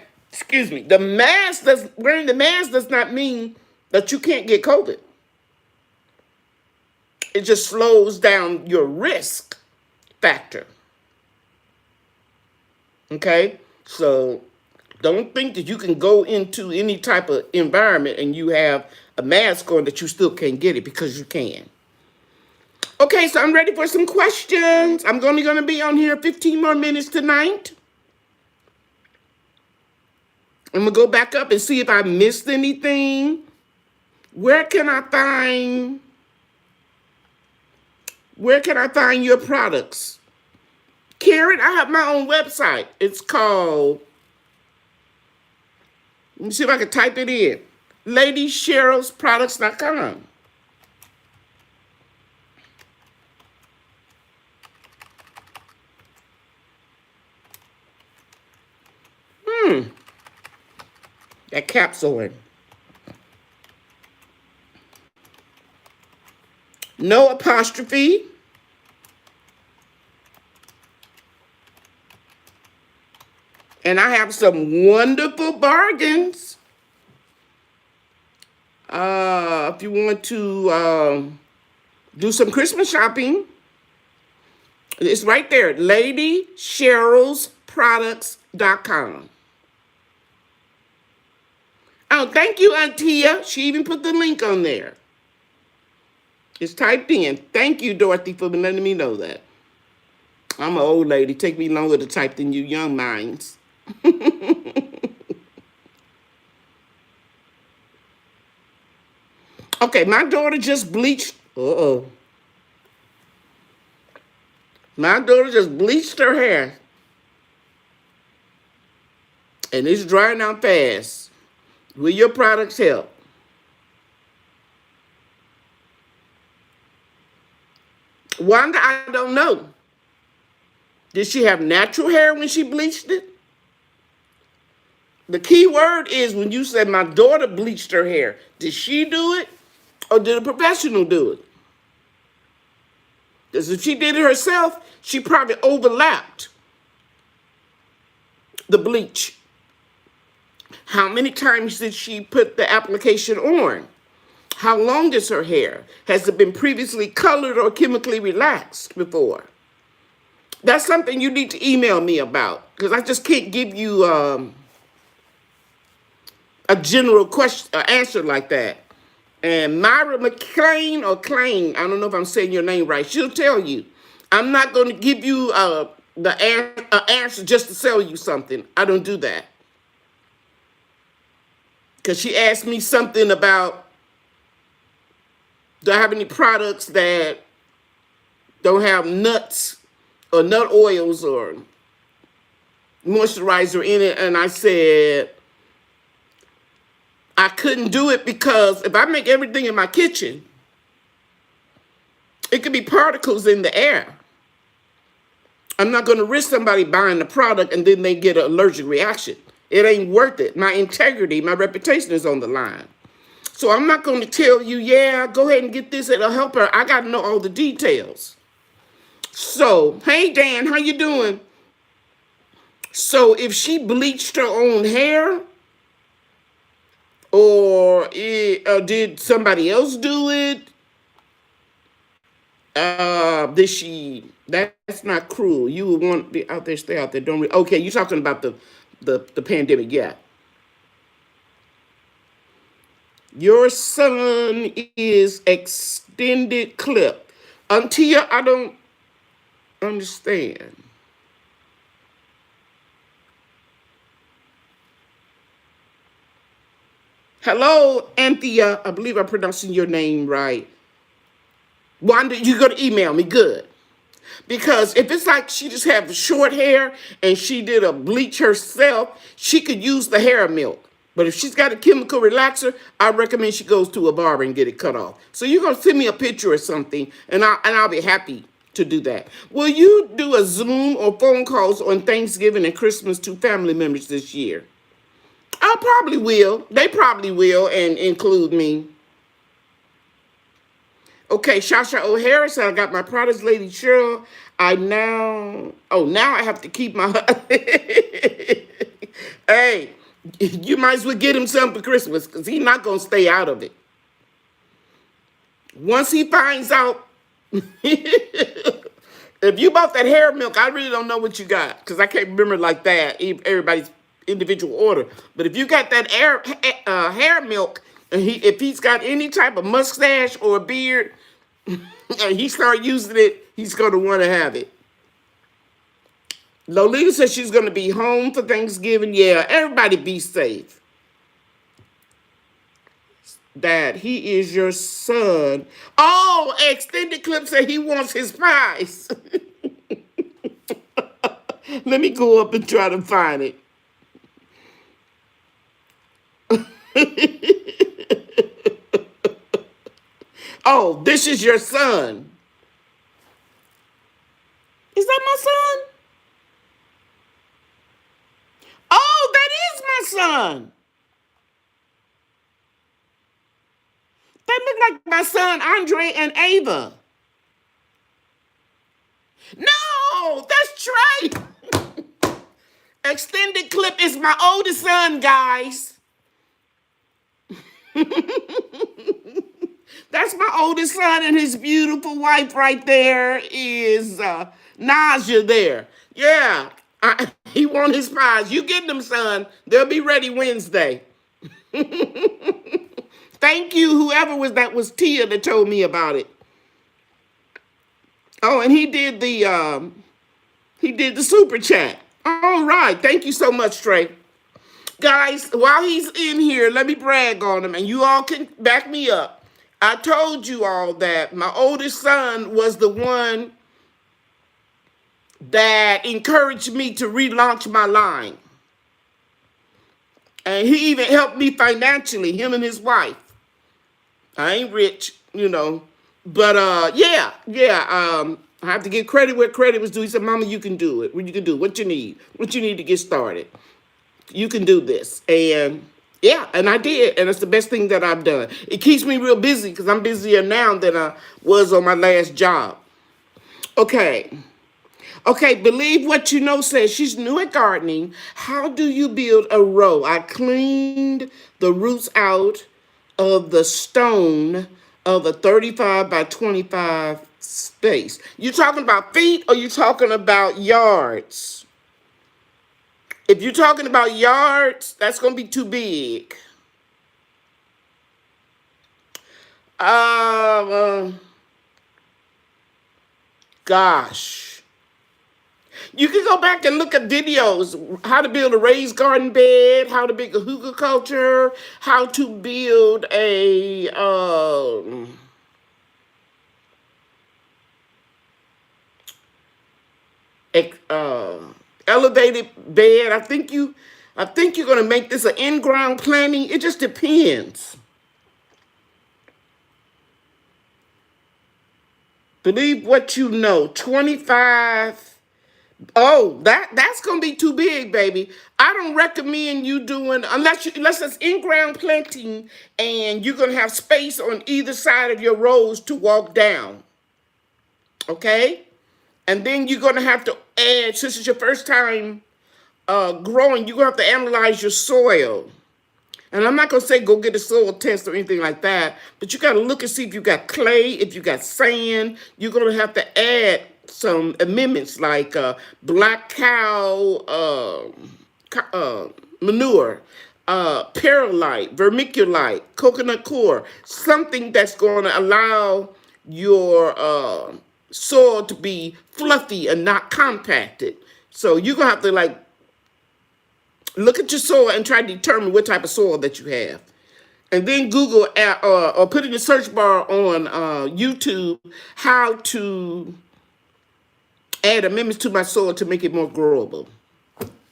the mask does not mean that you can't get COVID. It just slows down your risk factor. Okay? So don't think that you can go into any type of environment and you have a mask on that you still can't get it, because you can. Okay, so I'm ready for some questions. I'm only going to be on here 15 more minutes tonight. I'm going to go back up and see if I missed anything. Where can I find your products? Karen, I have my own website. It's called, let me see if I can type it in. LadyCherylsProducts.com. That cap's on. No apostrophe. And I have some wonderful bargains. If you want to do some Christmas shopping, it's right there. LadyCherylsProducts.com. Oh, thank you, Auntia. She even put the link on there. It's typed in. Thank you, Dorothy, for letting me know that. I'm an old lady. Take me longer to type than you young minds. Okay, my daughter just bleached. My daughter just bleached her hair. And it's drying out fast. Will your products help? Wanda, I don't know. Did she have natural hair when she bleached it? The key word is when you said my daughter bleached her hair. Did she do it or did a professional do it? Because if she did it herself, she probably overlapped the bleach. How many times did she put the application on? How long is her hair? Has it been previously colored or chemically relaxed before? That's something you need to email me about, because I just can't give you a general question answer like that. And Myra McClain or Clain, I don't know if I'm saying your name right, she'll tell you. I'm not going to give you the answer just to sell you something. I don't do that. Because she asked me something about, do I have any products that don't have nuts or nut oils or moisturizer in it? And I said, I couldn't do it because if I make everything in my kitchen, it could be particles in the air. I'm not going to risk somebody buying the product and then they get an allergic reaction. It ain't worth it. My integrity, my reputation is on the line. So I'm not going to tell you, yeah, go ahead and get this. It'll help her. I got to know all the details. So, hey, Dan, how you doing? So if she bleached her own hair or did somebody else do it, did she, that's not cruel. You would want to be out there, stay out there. Okay, you're talking about the pandemic, yeah. Your son is extended clip. Until I don't understand. Hello, Anthea. I believe I'm pronouncing your name right. Wanda, you're going to email me. Good. Because if it's like she just have short hair and she did a bleach herself, she could use the hair milk. But if she's got a chemical relaxer, I recommend she goes to a barber and get it cut off. So you're going to send me a picture or something, and I'll be happy to do that. Will you do a Zoom or phone calls on Thanksgiving and Christmas to family members this year? I probably will. They probably will, and include me. Okay, Shasha O'Hara said, I got my products, Lady Cheryl. Now I have to keep my, hey, you might as well get him some for Christmas because he's not going to stay out of it. Once he finds out, if you bought that hair milk, I really don't know what you got because I can't remember like that, everybody's individual order. But if you got that hair milk, and if he's got any type of mustache or a beard, and he start using it, he's going to want to have it. Lolita says she's going to be home for Thanksgiving. Yeah, everybody be safe. Dad, he is your son. Oh, extended clip said he wants his pies. Let me go up and try to find it. Oh, this is your son. Is that my son? Oh, that is my son. That look like my son, Andre and Ava. No, that's Trey. Extended clip is my oldest son, guys. That's my oldest son, and his beautiful wife right there is Naja there. Yeah, he won his pies. You get them, son. They'll be ready Wednesday. Thank you, whoever was Tia that told me about it. Oh, and he did the super chat. All right, thank you so much, Trey. Guys, while he's in here, let me brag on him, and you all can back me up. I told you all that my oldest son was the one that encouraged me to relaunch my line. And he even helped me financially, him and his wife. I ain't rich, But I have to give credit where credit was due. He said, Mama, you can do it. You can do what you need. What you need to get started. You can do this. And yeah, and I did. And it's the best thing that I've done. It keeps me real busy because I'm busier now than I was on my last job. Okay, Believe What You Know says she's new at gardening. How do you build a row? I cleaned the roots out of the stone of a 35 by 25 space. You talking about feet or you talking about yards? If you're talking about yards, that's going to be too big. Gosh. You can go back and look at videos, how to build a raised garden bed, how to build a hookah culture, how to build a elevated bed. I think I think you're going to make this an in-ground planting. It just depends. Believe what you know. 25. Oh, that's gonna be too big, baby. I don't recommend you doing unless it's in-ground planting and you're gonna have space on either side of your rows to walk down. Okay? And then you're gonna have to add, since it's your first time growing, you're gonna have to analyze your soil. And I'm not going to say go get a soil test or anything like that, but you got to look and see if you got clay, if you got sand. You're going to have to add some amendments like black cow manure, perlite, vermiculite, coconut coir, something that's going to allow your soil to be fluffy and not compacted. So you're going to have to like look at your soil and try to determine what type of soil that you have. And then Google or put in the search bar on YouTube how to add amendments to my soil to make it more growable.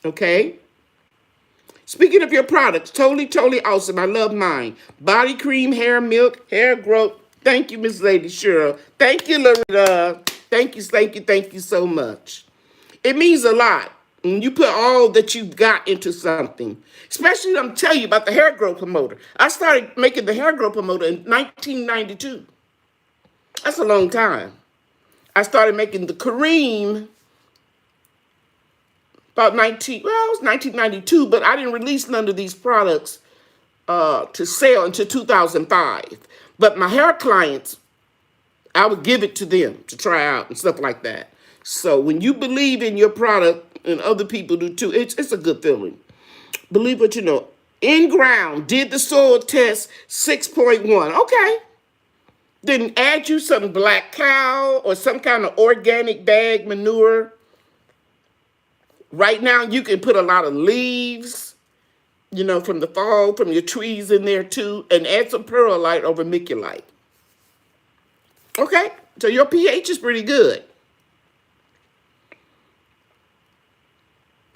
Okay? Speaking of your products, totally awesome. I love mine. Body cream, hair milk, hair growth. Thank you, Miss Lady Cheryl. Thank you, Loretta. Thank you so much. It means a lot. When you put all that you've got into something, especially I'm telling you about the hair growth promoter. I started making the hair growth promoter in 1992. That's a long time. I started making the Kareem about it was 1992, but I didn't release none of these products to sell until 2005. But my hair clients, I would give it to them to try out and stuff like that. So when you believe in your product, and other people do too, it's a good feeling. Believe what you know. In ground, did the soil test 6.1. Okay. Then add you some black cow or some kind of organic bag manure. Right now, you can put a lot of leaves, from the fall, from your trees in there too, and add some perlite or vermiculite. Okay, so your pH is pretty good.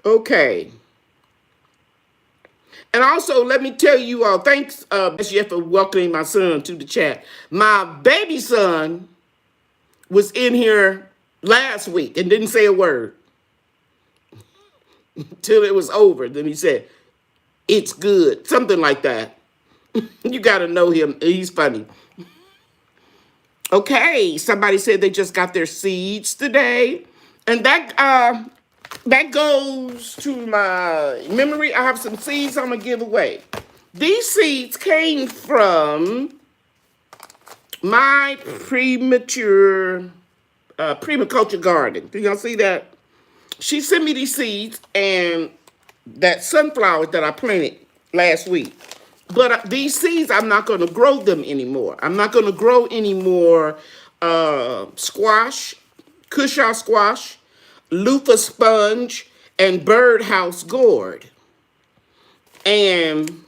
Okay. And also, let me tell you all, thanks, Chef, for welcoming my son to the chat. My baby son was in here last week and didn't say a word until it was over. Then he said, "It's good," something like that. You got to know him. He's funny. Okay, somebody said they just got their seeds today. And that goes to my memory. I have some seeds I'm going to give away. These seeds came from my permaculture garden. Do y'all see that? She sent me these seeds and that sunflowers that I planted last week. But these seeds, I'm not going to grow them anymore. I'm not going to grow any more squash, cushaw squash, loofah sponge, and birdhouse gourd. And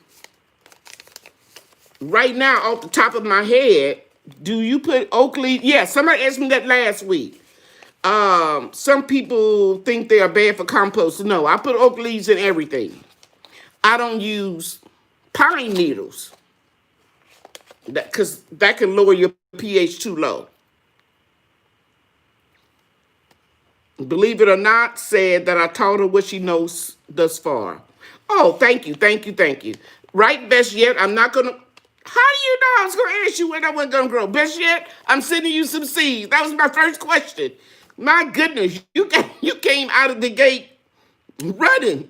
right now, off the top of my head, do you put oak leaves? Yeah, somebody asked me that last week. Some people think they are bad for compost. No, I put oak leaves in everything. I don't use pine needles because that can lower your pH too low. Believe it or not, said that I taught her what she knows thus far. Oh, thank you. Right, best yet, I'm not going to... How do you know I was going to ask you when I wasn't going to grow? Best yet, I'm sending you some seeds. That was my first question. My goodness, you came out of the gate running.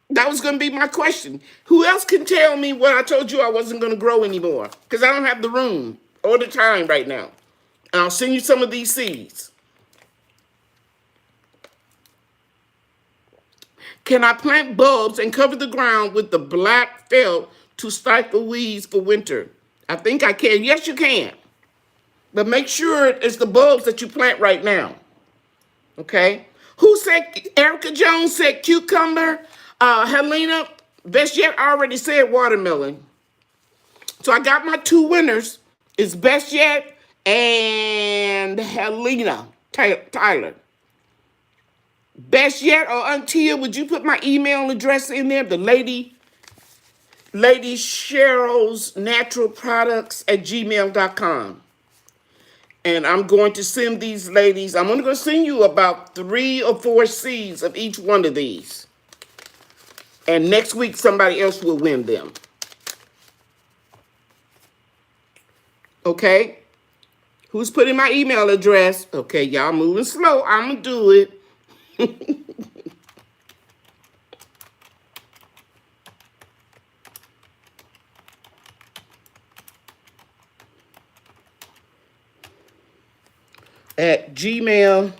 That was going to be my question. Who else can tell me what I told you I wasn't going to grow anymore? Because I don't have the room or the time right now. And I'll send you some of these seeds. Can I plant bulbs and cover the ground with the black felt to stifle weeds for winter? I think I can. Yes, you can. But make sure it's the bulbs that you plant right now. Okay? Who said, Erica Jones said cucumber? Helena, best yet, I already said watermelon. So I got my two winners. It's best yet and Helena Tyler. Best yet, or until, would you put my email address in there? The Lady Cheryl's Natural Products at gmail.com. And I'm going to send these ladies, I'm only going to send you about 3 or 4 seeds of each one of these. And next week, somebody else will win them. Okay? Who's putting my email address? Okay, y'all moving slow. I'm going to do it. At Gmail.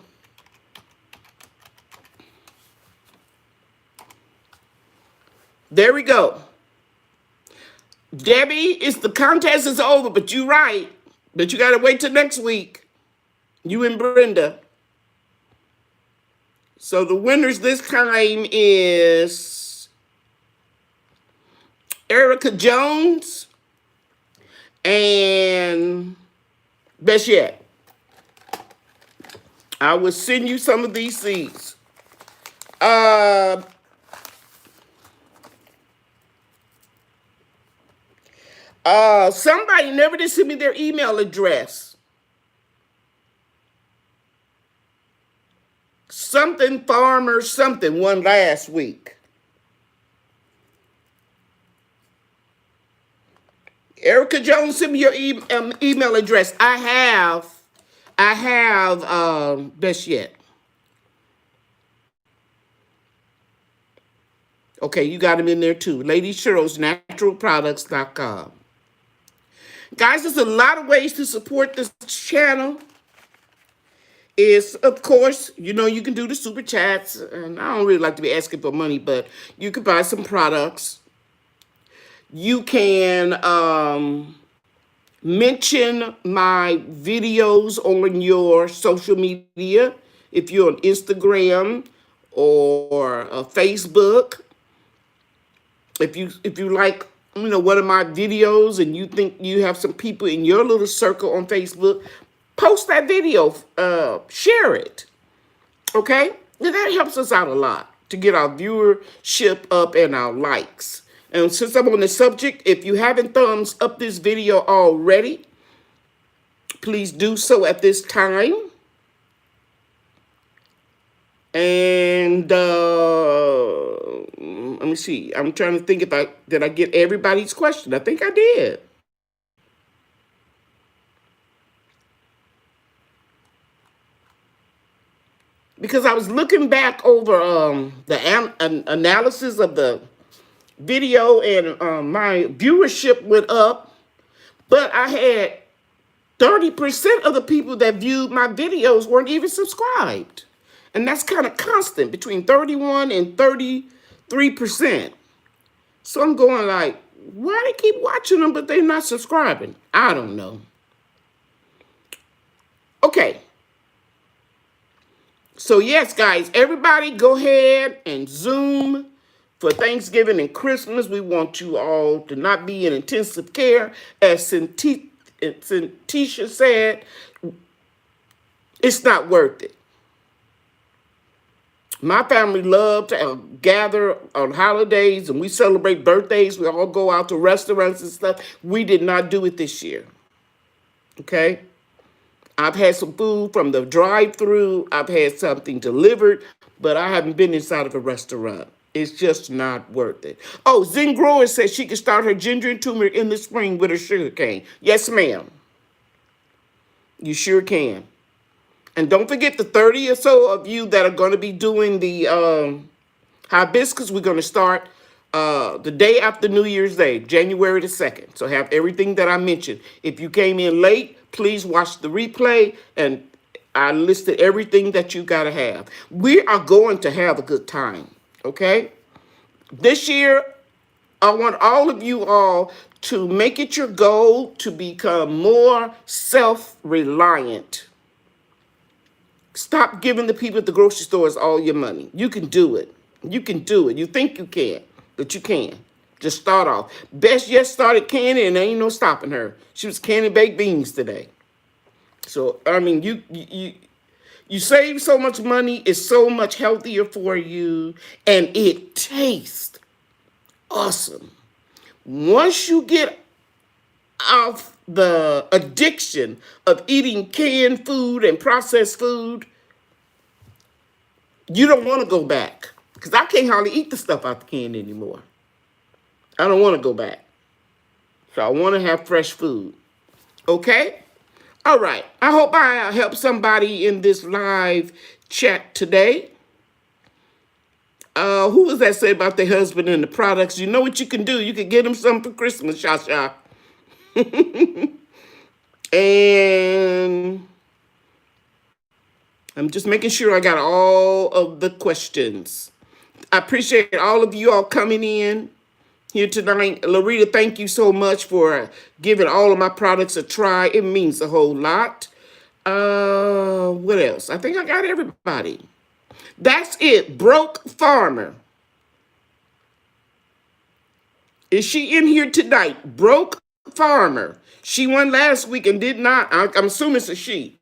There we go. Debbie, the contest is over, but you're right. But you got to wait till next week. You and Brenda. So the winners this time is Erica Jones and Best Yet. I will send you some of these seeds. Somebody never did send me their email address. Something farmer something won last week. Erica Jones, send me your email address. I have Best Yet. Okay, you got them in there too. Lady Cheryl's naturalproducts.com. Guys, there's a lot of ways to support this channel. Is, of course, you know, you can do the super chats. And I don't really like to be asking for money, but you can buy some products. You can mention my videos on your social media. If you're on Instagram or Facebook. If you like, you know, one of my videos and you think you have some people in your little circle on Facebook, post that video, share it, okay? And that helps us out a lot to get our viewership up and our likes. And since I'm on the subject, if you haven't thumbs up this video already, please do so at this time. And let me see. I'm trying to think if did I get everybody's question. I think I did. Because I was looking back over the analysis of the video, and my viewership went up, but I had 30% of the people that viewed my videos weren't even subscribed. And that's kind of constant, between 31 and 33%. So I'm going like, why they keep watching them, but they're not subscribing? I don't know. Okay. So yes, guys, everybody go ahead and Zoom for Thanksgiving and Christmas. We want you all to not be in intensive care. As Santisha said, it's not worth it. My family loved to gather on holidays, and we celebrate birthdays. We all go out to restaurants and stuff. We did not do it this year. Okay? I've had some food from the drive-thru. I've had something delivered, but I haven't been inside of a restaurant. It's just not worth it. Oh, Zen Grower says she can start her ginger and turmeric in the spring with her sugar cane. Yes, ma'am. You sure can. And don't forget the 30 or so of you that are going to be doing the hibiscus. We're going to start the day after New Year's Day, January the 2nd. So have everything that I mentioned. If you came in late, please watch the replay. And I listed everything that you got to have. We are going to have a good time. Okay? This year, I want all of you all to make it your goal to become more self-reliant. Stop giving the people at the grocery stores all your money. You can do it. You can do it. You think you can, but you can. Just start off. Best Yet started canning, and there ain't no stopping her. She was canning baked beans today. So, I mean, You save so much money. It's so much healthier for you. And it tastes awesome. Once you get off the addiction of eating canned food and processed food, you don't want to go back. Because I can't hardly eat the stuff out the can anymore. I don't want to go back. So I want to have fresh food. Okay? All right. I hope I helped somebody in this live chat today. Who was that say about their husband and the products? You know what you can do? You can get him something for Christmas, Shasha. And I'm just making sure I got all of the questions. I appreciate all of you all coming in here tonight. Larita, thank you so much for giving all of my products a try. It means a whole lot. What else? I think I got everybody. That's it. Broke Farmer. Is she in here tonight? Broke Farmer. She won last week and did not. I'm assuming it's a she.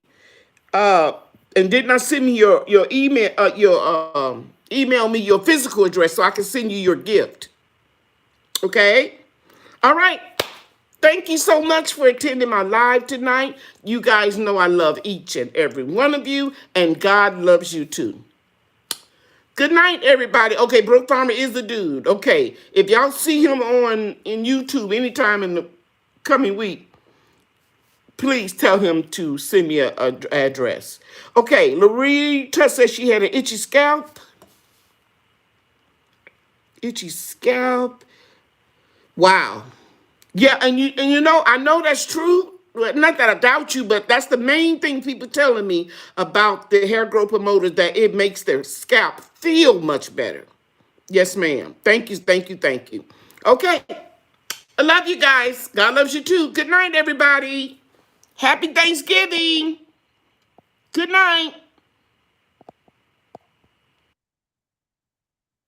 And did not send me your email. Email me your physical address so I can send you your gift. Okay. All right. Thank you so much for attending my live tonight. You guys know I love each and every one of you, and God loves you too. Good night, everybody. Okay, Brook Farmer is the dude. Okay, if y'all see him in YouTube anytime in the coming week, please tell him to send me an address. Okay, Larita says she had an itchy scalp. Itchy scalp. Wow. Yeah, and you know, I know that's true. Not that I doubt you, but that's the main thing people telling me about the hair growth promoters, that it makes their scalp feel much better. Yes, ma'am. Thank you, thank you, thank you. Okay. I love you guys. God loves you too. Good night, everybody. Happy Thanksgiving. Good night.